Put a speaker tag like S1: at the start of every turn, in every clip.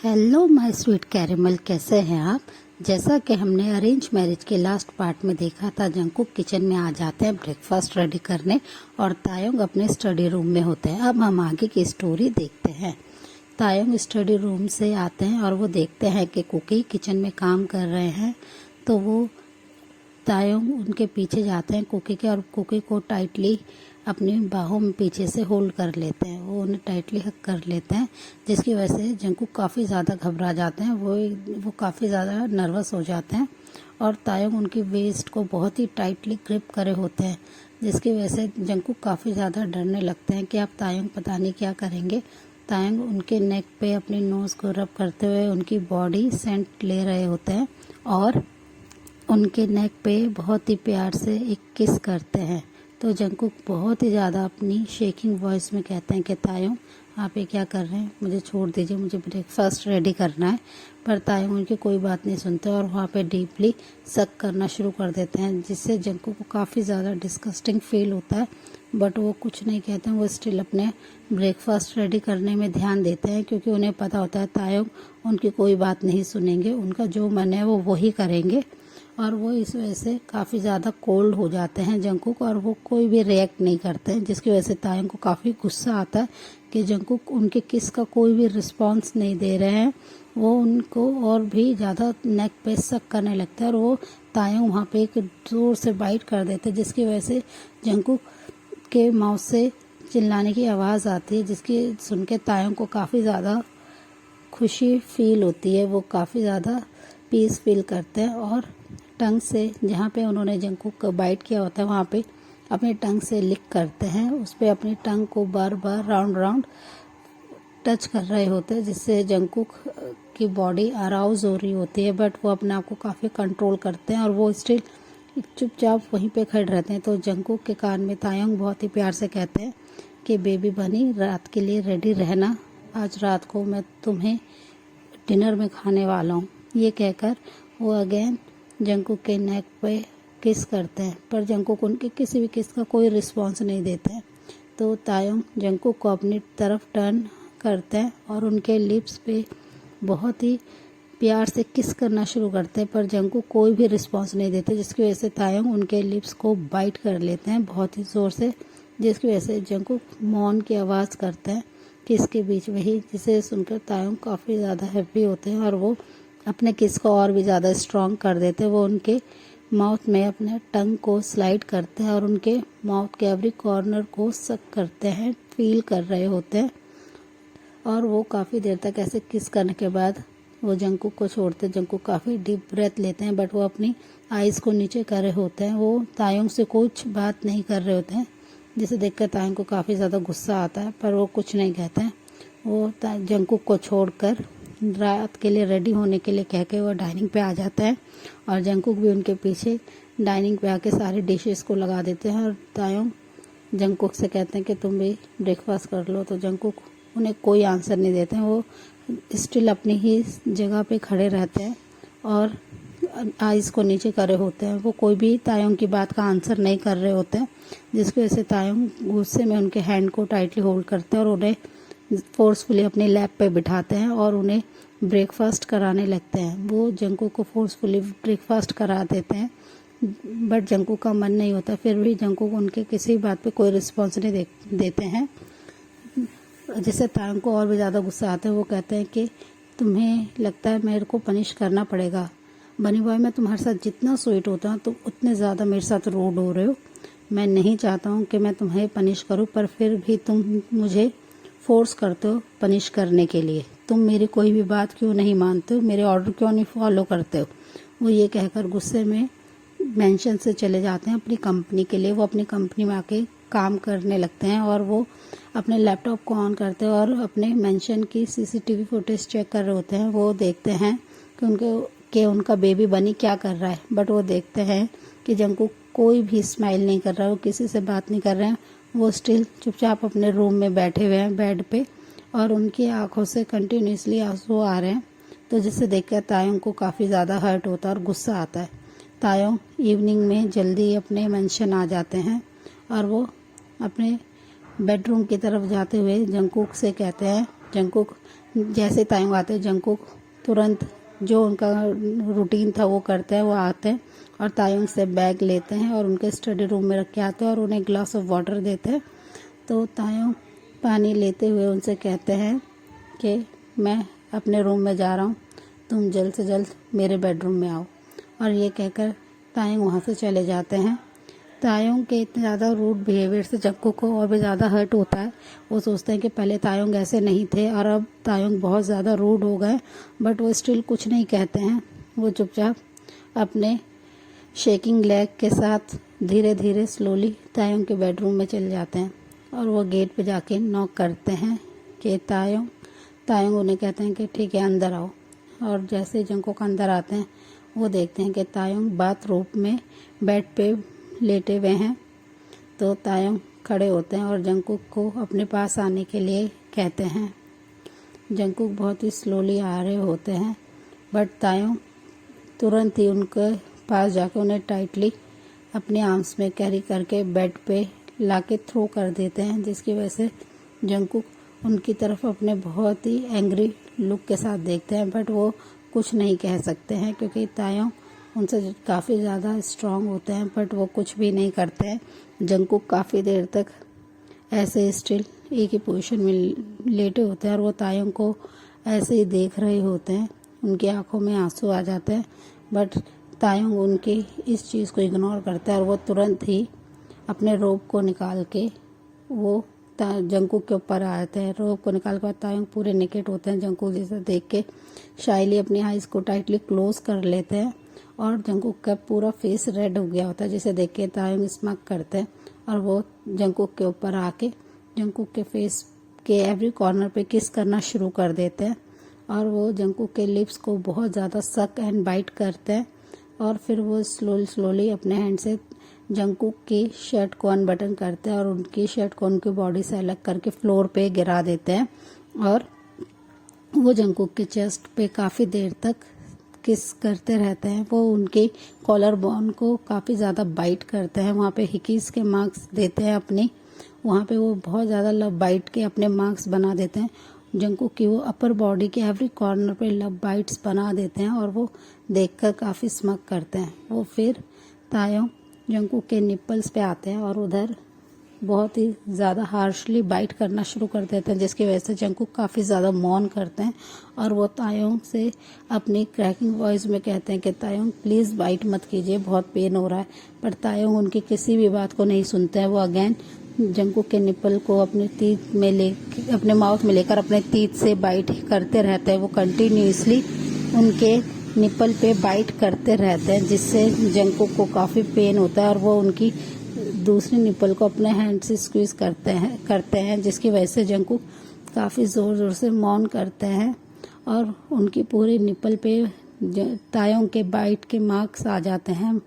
S1: Hello my sweet caramel, कैसे हैं आप। जैसा कि हमने अरेंज मैरिज के लास्ट पार्ट में देखा था, जंकुक किचन में आ जाते हैं ब्रेकफास्ट रेडी करने और तायोंग अपने स्टडी रूम में होते हैं। अब हम आगे की स्टोरी देखते हैं। तायोंग स्टडी रूम से आते हैं और वो देखते हैं कि कुकी किचन में काम कर रहे हैं। तो वो तायोंग उनके पीछे जाते हैं कुकी के, और कुकी को टाइटली अपनी बाहों में पीछे से होल्ड कर लेते हैं। वो उन्हें टाइटली हक कर लेते हैं, जिसकी वजह से जंकुक काफ़ी ज़्यादा घबरा जाते हैं। वो काफ़ी ज़्यादा नर्वस हो जाते हैं और तायोंग उनकी वेस्ट को बहुत ही टाइटली ग्रिप करे होते हैं, जिसकी वजह से जंकुक काफ़ी ज़्यादा डरने लगते हैं कि अब तायोंग पता नहीं क्या करेंगे। तायोंग उनके नेक पे अपनी नोज़ को रब करते हुए उनकी बॉडी सेंट ले रहे होते हैं और उनके नेक पे बहुत ही प्यार से एक किस करते हैं। तो जंकुक बहुत ही ज़्यादा अपनी शेकिंग वॉइस में कहते हैं कि तायोंग आप ये क्या कर रहे हैं, मुझे छोड़ दीजिए, मुझे ब्रेकफास्ट रेडी करना है। पर तायोंग उनकी कोई बात नहीं सुनते और वहाँ पे डीपली सक करना शुरू कर देते हैं, जिससे जंकुक को काफ़ी ज़्यादा डिस्गस्टिंग फील होता है। बट वो कुछ नहीं कहते हैं, वो स्टिल अपने ब्रेकफास्ट रेडी करने में ध्यान देते हैं, क्योंकि उन्हें पता होता है तायोंग उनकी कोई बात नहीं सुनेंगे, उनका जो मन है वो वही करेंगे। और वो इस वजह से काफ़ी ज़्यादा कोल्ड हो जाते हैं जंकुक, और वो कोई भी रिएक्ट नहीं करते हैं, जिसकी वजह से तायोंग को काफ़ी गुस्सा आता है कि जंकुक उनके किस का कोई भी रिस्पांस नहीं दे रहे हैं। वो उनको और भी ज़्यादा नेक पे सक करने लगता है और वो तायोंग वहाँ पे एक जोर से बाइट कर देते हैं, जिसकी वजह से जंकुक के माउथ से चिल्लाने की आवाज़ आती है, जिसकी सुन के तायोंग को काफ़ी ज़्यादा खुशी फील होती है। वो काफ़ी ज़्यादा पीस फील करते हैं और टंग से, जहाँ पे उन्होंने जंकुक को बाइट किया होता है, वहाँ पे अपनी टंग से लिक करते हैं। उस पर अपनी टंग को बार बार राउंड राउंड टच कर रहे होते हैं, जिससे जंकुक की बॉडी अराउज हो रही होती है। बट वो अपने आप को काफ़ी कंट्रोल करते हैं और वो स्टिल चुपचाप वहीं पे खड़े रहते हैं। तो जंकुक के कान में तायोंग बहुत ही प्यार से कहते हैं कि बेबी बनी, रात के लिए रेडी रहना, आज रात को मैं तुम्हें डिनर में खाने वाला हूँ। ये कहकर वो अगेन जंकुक के नेक पे किस करते हैं, पर जंकुक उनके किसी भी किस का कोई रिस्पॉन्स नहीं देते हैं। तो तायोंग जंकुक को अपनी तरफ टर्न करते हैं और उनके लिप्स पे बहुत ही प्यार से किस करना शुरू करते हैं, पर जंकुक कोई भी रिस्पॉन्स नहीं देते, जिसकी वजह से तायोंग उनके लिप्स को बाइट कर लेते हैं बहुत ही ज़ोर से, जिसकी वजह से जंकुक मौन की आवाज़ करते हैं किस के बीच में ही, जिसे सुनकर तायोंग काफ़ी ज़्यादा हैप्पी होते हैं और वो अपने किस को और भी ज़्यादा स्ट्रॉन्ग कर देते हैं। वो उनके माउथ में अपने टंग को स्लाइड करते हैं और उनके माउथ के एवरी कॉर्नर को सक करते हैं, फील कर रहे होते हैं। और वो काफ़ी देर तक ऐसे किस करने के बाद वो जंकुक को छोड़ते हैं। जंकुक काफ़ी डीप ब्रेथ लेते हैं, बट वो अपनी आइज़ को नीचे कर रहे होते हैं। वो तायोंग से कुछ बात नहीं कर रहे होते हैं, जिसे देखकर तायोंग को काफ़ी ज़्यादा गुस्सा आता है, पर वो कुछ नहीं कहते हैं। वो जंकुक को छोड़कर रात के लिए रेडी होने के लिए कह के वो डाइनिंग पे आ जाता है और जंकुक भी उनके पीछे डाइनिंग पे आके सारी डिशेस को लगा देते हैं। और तायोंग जंकुक से कहते हैं कि तुम भी ब्रेकफास्ट कर लो, तो जंकुक उन्हें कोई आंसर नहीं देते हैं। वो स्टिल अपनी ही जगह पे खड़े रहते हैं और आइज़ को नीचे करे होते हैं। वो कोई भी तायोंग की बात का आंसर नहीं कर रहे होते हैं, जिसकी वजह से तायोंग गुस्से में उनके हैंड को टाइटली होल्ड करते हैं और उन्हें फोर्सफुली अपने लैप पे बिठाते हैं और उन्हें ब्रेकफास्ट कराने लगते हैं। वो जंकुक को फोर्सफुली ब्रेकफास्ट करा देते हैं, बट जंकुक का मन नहीं होता। फिर भी जंकुक उनके किसी बात पे कोई रिस्पॉन्स नहीं देते हैं, जिससे तायोंग को और भी ज़्यादा गुस्सा आता है। वो कहते हैं कि तुम्हें लगता है मेरे को पनिश करना पड़ेगा, बनी बॉय मैं तुम्हारे साथ जितना स्वीट होता हूँ तुम उतने ज़्यादा मेरे साथ रूड हो रहे हो। मैं नहीं चाहता हूँ कि मैं तुम्हें पनिश करूँ, पर फिर भी तुम मुझे फोर्स करते हो पनिश करने के लिए। तुम मेरी कोई भी बात क्यों नहीं मानते हो, मेरे ऑर्डर क्यों नहीं फॉलो करते हो। वो ये कहकर गुस्से में मेंशन से चले जाते हैं अपनी कंपनी के लिए। वो अपनी कंपनी में आके काम करने लगते हैं और वो अपने लैपटॉप को ऑन करते हैं और अपने मेंशन की सीसीटीवी फुटेज चेक कर रहे होते हैं। वो देखते हैं कि उनका बेबी बनी क्या कर रहा है, बट वो देखते हैं कि जंकुक कोई भी स्माइल नहीं कर रहा है, वो किसी से बात नहीं कर रहे हैं। वो स्टिल चुपचाप अपने रूम में बैठे हुए हैं बेड पे और उनकी आंखों से कंटिन्यूसली आंसू आ रहे हैं। तो जिसे देखकर तायोंग को काफ़ी ज़्यादा हर्ट होता है और गुस्सा आता है। तायोंग इवनिंग में जल्दी अपने मेंशन आ जाते हैं और वो अपने बेडरूम की तरफ जाते हुए जंकुक से कहते हैं, जंकुक जैसे तायुंग आते हैं जंगकुक तुरंत जो उनका रूटीन था वो करते हैं, वो आते हैं और तायुंग से बैग लेते हैं और उनके स्टडी रूम में रख के आते हैं और उन्हें ग्लास ऑफ वाटर देते हैं। तो तायुंग पानी लेते हुए उनसे कहते हैं कि मैं अपने रूम में जा रहा हूँ, तुम जल्द से जल्द मेरे बेडरूम में आओ। और ये कहकर तायुंग वहाँ से चले जाते हैं। तायुंग के इतने ज़्यादा रूड बिहेवियर से जंगकुक को और भी ज़्यादा हर्ट होता है। वो सोचते हैं कि पहले तायुंग ऐसे नहीं थे और अब तायुंग बहुत ज़्यादा रूड हो गए, बट वो स्टिल कुछ नहीं कहते हैं। वो चुपचाप अपने शेकिंग लेग के साथ धीरे धीरे स्लोली तायुंग के बेडरूम में चले जाते हैं और वो गेट पे जाके नॉक करते हैं कि तायुंग उन्हें कहते हैं कि ठीक है अंदर आओ। और जैसे जंगकुक अंदर आते हैं वो देखते हैं कि तायुंग बाथरूम में बेड पे लेटे हुए हैं। तो तायुंग खड़े होते हैं और जंगकुक को अपने पास आने के लिए कहते हैं। जंगकुक बहुत ही स्लोली आ रहे होते हैं, बट तायुंग तुरंत ही उनके पास जाकर उन्हें टाइटली अपने आर्म्स में कैरी करके बेड पे लाके थ्रो कर देते हैं, जिसकी वजह से जंगकुक उनकी तरफ अपने बहुत ही एंग्री लुक के साथ देखते हैं, बट वो कुछ नहीं कह सकते हैं क्योंकि तायुंग उनसे काफ़ी ज़्यादा स्ट्रांग होते हैं, बट वो कुछ भी नहीं करते हैं। जंगकुक काफ़ी देर तक ऐसे स्टिल एक ही पोजीशन में लेटे होते हैं और वो तायुंग को ऐसे ही देख रहे होते हैं। उनकी आंखों में आंसू आ जाते हैं, बट तायुंग उनकी इस चीज़ को इग्नोर करता है और वो तुरंत ही अपने रोब को निकाल के वो जंगकुक के ऊपर आ जाते हैं। रोब को निकाल कर तायुंग पूरे नेकेड होते हैं। जंगकुक जैसे देख के शाइली अपनी आईज को टाइटली क्लोज कर लेते हैं और जंगकुक का पूरा फेस रेड हो गया होता है, जिसे देख के तायुंग स्माइल करते हैं और वो जंगकुक के ऊपर आके जंगकुक के फेस के एवरी कॉर्नर पे किस करना शुरू कर देते हैं और वो जंगकुक के लिप्स को बहुत ज़्यादा सक एंड बाइट करते हैं और फिर वो स्लोली अपने हैंड से जंगकुक की शर्ट को अनबटन करते हैं और उनकी शर्ट को उनकी बॉडी से अलग करके फ्लोर पे गिरा देते हैं और वो जंगकुक के चेस्ट पे काफ़ी देर तक किस करते रहते हैं। वो उनके कॉलर बोन को काफ़ी ज़्यादा बाइट करते हैं, वहाँ पे हिकीज के मार्क्स देते हैं अपनी, वहाँ पे वो बहुत ज़्यादा लव बाइट के अपने मार्क्स बना देते हैं। जंगकुक की वो अपर बॉडी के एवरी कॉर्नर पे लव बाइट्स बना देते हैं और वो देखकर काफ़ी स्मग करते हैं। वो फिर तायुंग जंगकुक के निप्पल्स पे आते हैं और उधर बहुत ही ज़्यादा हार्शली बाइट करना शुरू कर देते हैं, जिसकी वजह से जंगकुक काफ़ी ज़्यादा मौन करते हैं और वो तायुंग से अपनी क्रैकिंग वॉइस में कहते हैं कि तायुंग प्लीज़ बाइट मत कीजिए, बहुत पेन हो रहा है। पर तायुंग उनकी किसी भी बात को नहीं सुनते हैं। वो अगेन जंगकुक के निप्पल को अपने टीथ में अपने माउथ में लेकर अपने टीथ से बाइट करते रहते हैं। वो कंटिन्यूसली उनके निप्पल पे बाइट करते रहते हैं, जिससे जंगकुक को काफ़ी पेन होता है और वो उनकी दूसरी निप्पल को अपने हैंड से स्क्वीज करते हैं जिसकी वजह से जंगकुक काफ़ी ज़ोर ज़ोर से मौन करते हैं और उनकी पूरी निप्पल पे तायुंग के बाइट के मार्क्स आ जाते हैं।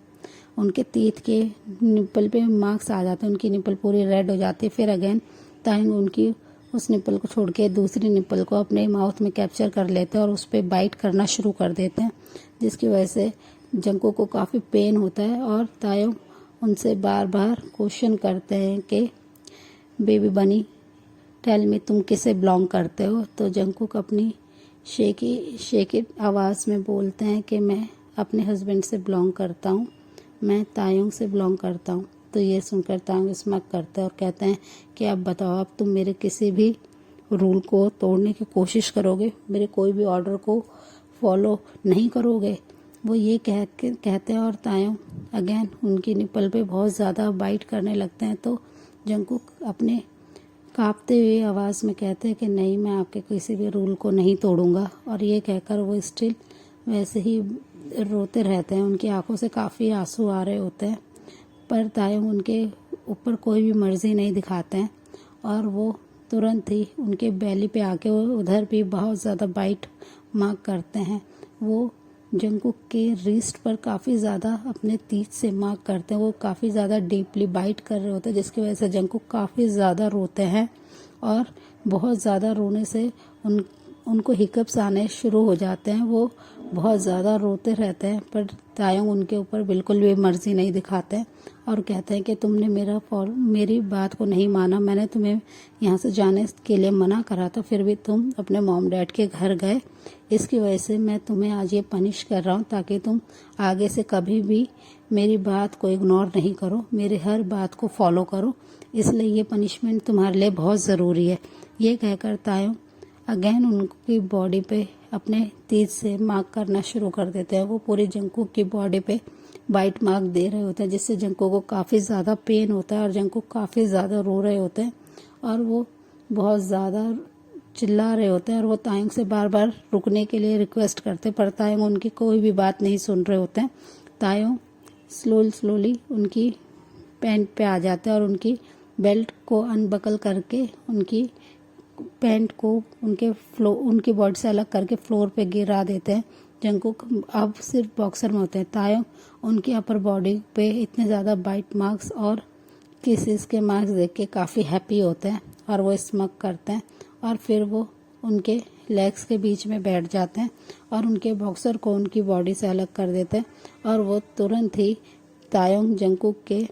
S1: उनके टीथ के निप्पल पे मार्क्स आ जाते हैं, उनकी निप्पल पूरी रेड हो जाती है। फिर अगेन तायुंग उनकी उस निप्पल को छोड़ के दूसरी निप्पल को अपने माउथ में कैप्चर कर लेते हैं और उस पर बाइट करना शुरू कर देते हैं, जिसकी वजह से जंगकुक को काफ़ी पेन होता है और तायुंग उनसे बार बार क्वेश्चन करते हैं कि बेबी बनी टेल मी तुम किसे बिलोंग करते हो। तो जंगकुक अपनी शेकी आवाज़ में बोलते हैं कि मैं अपने हस्बैंड से बिलोंग करता हूँ, मैं तायुंग से बिलोंग करता हूँ। तो ये सुनकर तायुंग स्मग करते हैं और कहते हैं कि अब बताओ, अब तुम मेरे किसी भी रूल को तोड़ने की कोशिश करोगे, मेरे कोई भी ऑर्डर को फॉलो नहीं करोगे। वो ये कहते हैं और तायुंग अगेन उनकी निप्पल पे बहुत ज़्यादा बाइट करने लगते हैं। तो जंगकुक अपने कांपते हुए आवाज़ में कहते हैं कि नहीं, मैं आपके किसी भी रूल को नहीं तोड़ूंगा। और ये कहकर वो स्टिल वैसे ही रोते रहते हैं, उनकी आंखों से काफ़ी आंसू आ रहे होते हैं, पर तायुंग उनके ऊपर कोई भी मर्जी नहीं दिखाते हैं और वो तुरंत ही उनके बैली पे आके उधर भी बहुत ज़्यादा बाइट मार्क करते हैं। वो जंगकुक के रिस्ट पर काफ़ी ज़्यादा अपने टीथ से मार्क करते हैं, वो काफ़ी ज़्यादा डीपली बाइट कर रहे होते हैं, जिसकी वजह से जंगकुक काफ़ी ज़्यादा रोते हैं और बहुत ज़्यादा रोने से उनको हिकअप्स आने शुरू हो जाते हैं। वो बहुत ज़्यादा रोते रहते हैं, पर तायोंग उनके ऊपर बिल्कुल भी मर्जी नहीं दिखाते हैं और कहते हैं कि तुमने मेरी बात को नहीं माना। मैंने तुम्हें यहाँ से जाने के लिए मना करा था, फिर भी तुम अपने मॉम डैड के घर गए। इसकी वजह से मैं तुम्हें आज ये पनिश कर रहा हूँ, ताकि तुम आगे से कभी भी मेरी बात को इग्नोर नहीं करो, मेरी हर बात को फॉलो करो। इसलिए ये पनिशमेंट तुम्हारे लिए बहुत ज़रूरी है। ये कहकर तायोंग अगेन उनकी बॉडी पे अपने तेज से मार्क करना शुरू कर देते हैं। वो पूरी जंकुक की बॉडी पे बाइट मार्क दे रहे होते हैं, जिससे जंकुक को काफ़ी ज़्यादा पेन होता है और जंकुक काफ़ी ज़्यादा रो रहे होते हैं और वो बहुत ज़्यादा चिल्ला रहे होते हैं और वो तायोंग से बार बार रुकने के लिए रिक्वेस्ट करते हैं, पर तायोंग उनकी कोई भी बात नहीं सुन रहे होते हैं। तायोंग स्लोली उनकी पैंट पे आ जाते हैं और उनकी बेल्ट को अनबकल करके उनकी पैंट को उनकी बॉडी से अलग करके फ्लोर पे गिरा देते हैं। जंकुक अब सिर्फ बॉक्सर में होते हैं। तायोंग उनकी अपर बॉडी पे इतने ज़्यादा बाइट मार्क्स और किसेस के मार्क्स देख के काफ़ी हैप्पी होते हैं और वो स्मग करते हैं और फिर वो उनके लेग्स के बीच में बैठ जाते हैं और उनके बॉक्सर को उनकी बॉडी से अलग कर देते हैं और वो तुरंत ही तायोंग जंकुक के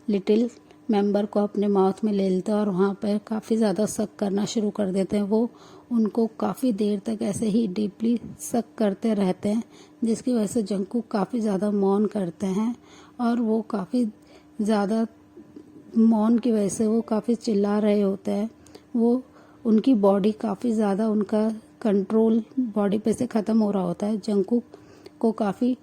S1: लिटिल मेंबर को अपने माउथ में ले लेते हैं और वहाँ पर काफ़ी ज़्यादा सक करना शुरू कर देते हैं। वो उनको काफ़ी देर तक ऐसे ही डीपली सक करते रहते हैं, जिसकी वजह से जंकुक काफ़ी ज़्यादा मौन करते हैं और वो काफ़ी ज़्यादा मौन की वजह से वो काफ़ी चिल्ला रहे होते हैं। वो उनकी बॉडी काफ़ी ज़्यादा उनका कंट्रोल बॉडी पे से ख़त्म हो रहा होता है। जंकुक को काफ़ी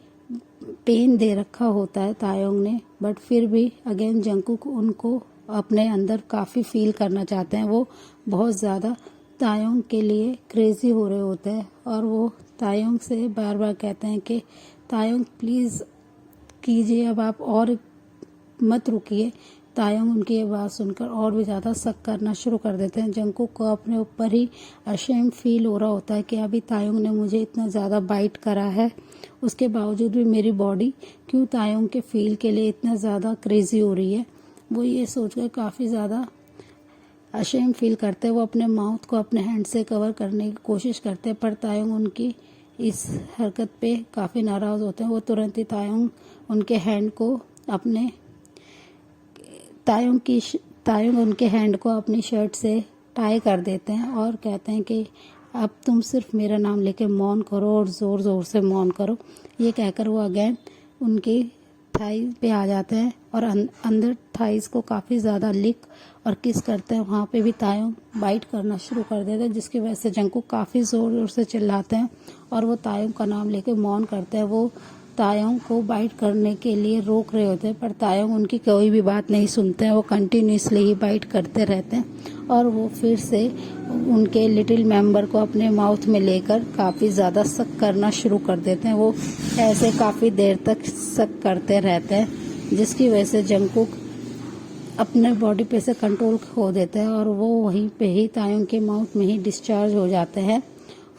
S1: पेन दे रखा होता है तायोंग ने, बट फिर भी अगेन जंकुक उनको अपने अंदर काफ़ी फील करना चाहते हैं। वो बहुत ज़्यादा तायोंग के लिए क्रेजी हो रहे होते हैं और वो तायोंग से बार बार कहते हैं कि तायोंग प्लीज़ कीजिए, अब आप और मत रुकिए। तायोंग उनकी ये बात सुनकर और भी ज़्यादा सक करना शुरू कर देते हैं। जंकुक को अपने ऊपर ही अशेम फील हो रहा होता है कि अभी तायोंग ने मुझे इतना ज़्यादा बाइट करा है, उसके बावजूद भी मेरी बॉडी क्यों तायोंग के फील के लिए इतना ज़्यादा क्रेजी हो रही है। वो ये सोचकर काफ़ी ज़्यादा अशेम फील करते हैं। वो अपने माउथ को अपने हैंड से कवर करने की कोशिश करते हैं, पर तायोंग उनकी इस हरकत पे काफ़ी नाराज़ होते हैं। वो तुरंत ही तायोंग उनके हैंड को अपने तायोंग उनके हैंड को अपनी शर्ट से टाई कर देते हैं और कहते हैं कि अब तुम सिर्फ मेरा नाम लेके मौन करो और ज़ोर ज़ोर से मौन करो। ये कहकर वो अगेन उनकी थाई पे आ जाते हैं और अंदर थाइस को काफ़ी ज़्यादा लिक और किस करते हैं। वहाँ पे भी तायोंग बाइट करना शुरू कर देते हैं, जिसकी वजह से जंकुक काफ़ी ज़ोर ज़ोर से चिल्लाते हैं और वो तायोंग का नाम लेके मौन करते हैं। वो तायोंग को बाइट करने के लिए रोक रहे होते हैं, पर तायोंग उनकी कोई भी बात नहीं सुनते हैं। वो कंटिन्यूसली ही बाइट करते रहते हैं और वो फिर से उनके लिटिल मेंबर को अपने माउथ में लेकर काफ़ी ज़्यादा सक करना शुरू कर देते हैं। वो ऐसे काफ़ी देर तक सक करते रहते हैं, जिसकी वजह से जंकुक अपने बॉडी पे से कंट्रोल खो देते हैं और वो वहीं पे ही तायोंग के माउथ में ही डिस्चार्ज हो जाते हैं।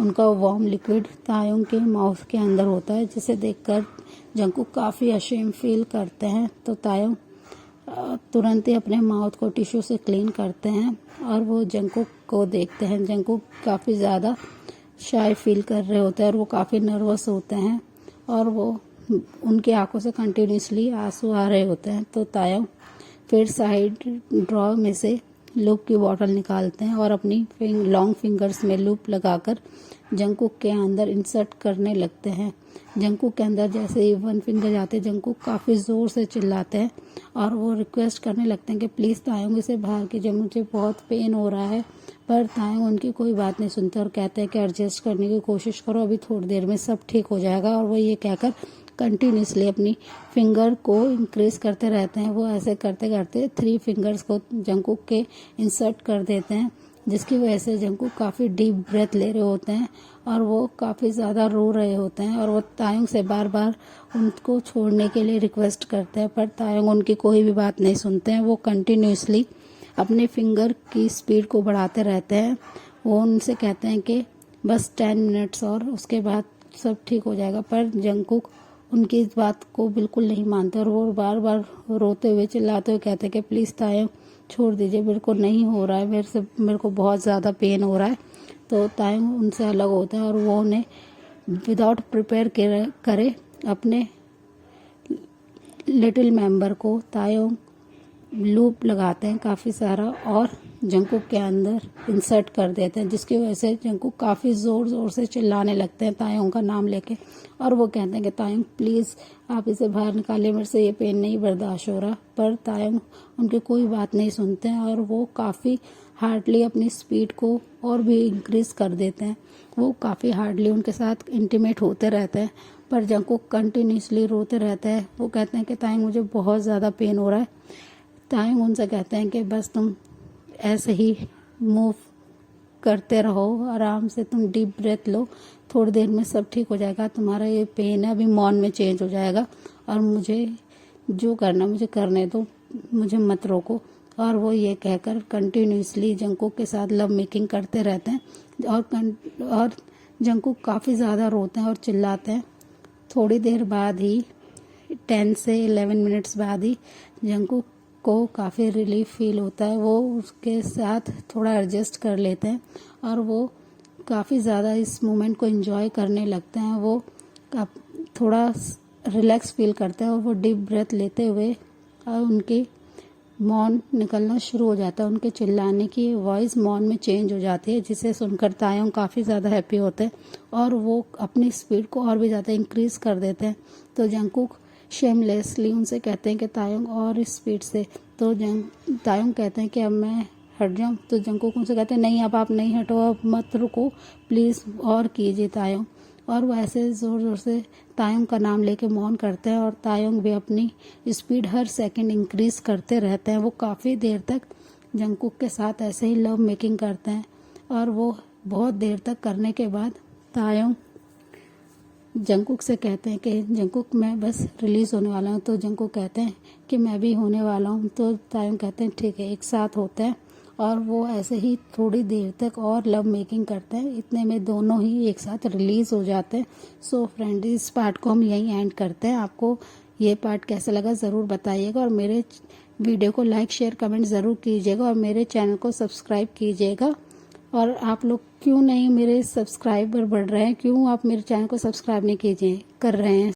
S1: उनका वार्म लिक्विड तायोंग के माउथ के अंदर होता है, जिसे देखकर जंकुक काफ़ी अशेम फील करते हैं। तो तायोंग तुरंत ही अपने माउथ को टिश्यू से क्लीन करते हैं और वो जंकुक को देखते हैं। जंकुक काफ़ी ज़्यादा शाय फील कर रहे होते हैं और वो काफ़ी नर्वस होते हैं और वो उनकी आंखों से कंटिन्यूसली आंसू आ रहे होते हैं। तो तायोंग फिर साइड ड्रॉ में से लूप की बॉटल निकालते हैं और अपनी लॉन्ग फिंगर्स में लूप लगाकर जंकुक के अंदर इंसर्ट करने लगते हैं। जंकुक के अंदर जैसे ही वन फिंगर जाते हैं, जंकुक काफ़ी ज़ोर से चिल्लाते हैं और वो रिक्वेस्ट करने लगते हैं कि प्लीज़ तायोंग इसे बाहर कीजिए, मुझे बहुत पेन हो रहा है। पर तायोंग उनकी कोई बात नहीं सुनते और कहते हैं कि एडजस्ट करने की कोशिश करो, अभी थोड़ी देर में सब ठीक हो जाएगा। और वो ये कहकर कंटिन्यूसली अपनी फिंगर को इंक्रीज करते रहते हैं। वो ऐसे करते करते 3 फिंगर्स को जंकुक के इंसर्ट कर देते हैं, जिसकी वजह से जंकुक काफ़ी डीप ब्रेथ ले रहे होते हैं और वो काफ़ी ज़्यादा रो रहे होते हैं और वो तायोंग से बार बार उनको छोड़ने के लिए रिक्वेस्ट करते हैं, पर तायोंग उनकी कोई भी बात नहीं सुनते हैं। वो कंटिन्यूसली अपने फिंगर की स्पीड को बढ़ाते रहते हैं। वो उनसे कहते हैं कि बस 10 मिनट्स और उसके बाद सब ठीक हो जाएगा, पर जंकुक उनकी इस बात को बिल्कुल नहीं मानते और वो बार बार रोते हुए चिल्लाते हुए कहते हैं कि प्लीज़ तायोंग छोड़ दीजिए, मेरे को नहीं हो रहा है, मेरे को बहुत ज़्यादा पेन हो रहा है। तो तायोंग उनसे अलग होता है और वो उन्हें विदाउट प्रिपेयर करे अपने लिटिल मेंबर को तायोंग लूप लगाते हैं काफ़ी सारा और जंकुक के अंदर इंसर्ट कर देते हैं, जिसकी वजह से जंकुक काफ़ी ज़ोर ज़ोर से चिल्लाने लगते हैं तायोंग का नाम लेके। और वो कहते हैं कि तायोंग प्लीज़ आप इसे बाहर निकालिए, मेरे से ये पेन नहीं बर्दाश्त हो रहा। पर तायोंग उनकी कोई बात नहीं सुनते हैं और वो काफ़ी हार्डली अपनी स्पीड को और भी इंक्रीज़ कर देते हैं। वो काफ़ी हार्डली उनके साथ इंटीमेट होते रहते हैं, पर जंकुक कंटिन्यूसली रोते रहते हैं। वो कहते हैं कि तायोंग मुझे बहुत ज़्यादा पेन हो रहा है। तायोंग उनसे कहते हैं कि बस तुम ऐसे ही मूव करते रहो, आराम से तुम डीप ब्रेथ लो, थोड़ी देर में सब ठीक हो जाएगा, तुम्हारा ये पेन है अभी मौन में चेंज हो जाएगा और मुझे जो करना मुझे करने दो, मुझे मत रोको। और वो ये कहकर कंटिन्यूसली जंकुक के साथ लव मेकिंग करते रहते हैं और जंकुक काफ़ी ज़्यादा रोते हैं और चिल्लाते हैं। थोड़ी देर बाद ही 10 से 11 मिनट्स बाद ही जंकुक को काफ़ी रिलीफ फील होता है। वो उसके साथ थोड़ा एडजस्ट कर लेते हैं और वो काफ़ी ज़्यादा इस मोमेंट को एंजॉय करने लगते हैं। वो थोड़ा रिलैक्स फील करते हैं और वो डीप ब्रेथ लेते हुए और उनकी मौन निकलना शुरू हो जाता है। उनके चिल्लाने की वॉइस मौन में चेंज हो जाती है, जिसे सुनकर तायोंग काफ़ी ज़्यादा हैप्पी होते हैं और वो अपनी स्पीड को और भी ज़्यादा इंक्रीज़ कर देते हैं। तो जंकुक शेमलेसली उनसे कहते हैं कि तायोंग और इस स्पीड से। तो तायोंग कहते हैं कि अब मैं हट जाऊं। तो जंकुक उनसे कहते हैं नहीं, अब आप नहीं हटो, अब मत रुको, प्लीज़ और कीजिए तायोंग। और वो ऐसे ज़ोर ज़ोर से तायोंग का नाम लेके मौन करते हैं और तायोंग भी अपनी स्पीड हर सेकंड इंक्रीज़ करते रहते हैं। वो काफ़ी देर तक जंकुक के साथ ऐसे ही लव मेकिंग करते हैं और वो बहुत देर तक करने के बाद तायोंग जंकुक से कहते हैं कि जंकुक मैं बस रिलीज़ होने वाला हूँ। तो जंकुक कहते हैं कि मैं भी होने वाला हूँ। तो तायोंग कहते हैं ठीक है, एक साथ होते हैं और वो ऐसे ही थोड़ी देर तक और लव मेकिंग करते हैं। इतने में दोनों ही एक साथ रिलीज़ हो जाते हैं। सो फ्रेंड, इस पार्ट को हम यहीं एंड करते हैं। आपको ये पार्ट कैसा लगा ज़रूर बताइएगा और मेरे वीडियो को लाइक शेयर कमेंट ज़रूर कीजिएगा और मेरे चैनल को सब्सक्राइब कीजिएगा। और आप लोग क्यों नहीं, मेरे सब्सक्राइबर बढ़ रहे हैं, क्यों आप मेरे चैनल को सब्सक्राइब नहीं कीजिए कर रहे हैं?